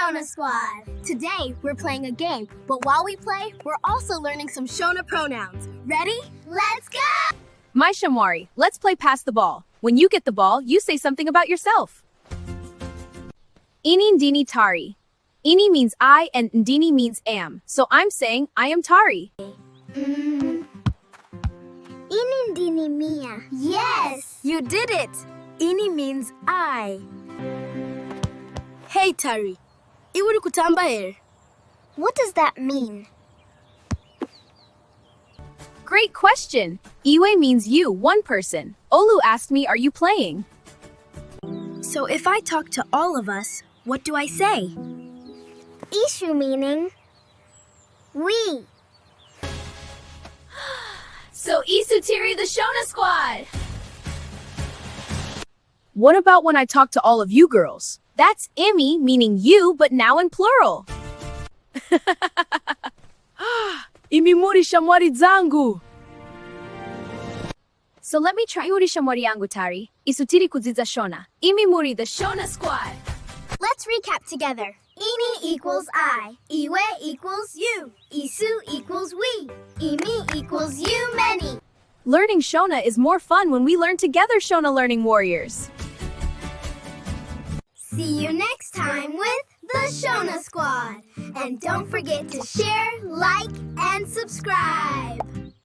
Shona Squad! Today, we're playing a game, but while we play, we're also learning some Shona pronouns. Ready? Let's go! My Shamwari, let's play pass the ball. When you get the ball, you say something about yourself. Ini ndini tari. Ini means I and ndini means am. So I'm saying I am Tari. Ini ndini mia. Yes! You did it! Ini means I. Hey Tari, iwe kutamba here. What does that mean? Great question. Iwe means you, one person. Olu asked me, are you playing? So if I talk to all of us, what do I say? Ishu meaning we. So Isutiri the Shona Squad! What about when I talk to all of you girls? That's Imi, meaning you, but now in plural. Imi muri shamwari zangu. So let me try uri shamwari yangu Tari. Isutiri kuziza Shona. Imi muri the Shona Squad. Let's recap together. Ini equals I. Iwe equals you. Isu equals we. Imi equals you many. Learning Shona is more fun when we learn together, Shona Learning Warriors. See you next time with the Shona Squad. And don't forget to share, like, and subscribe.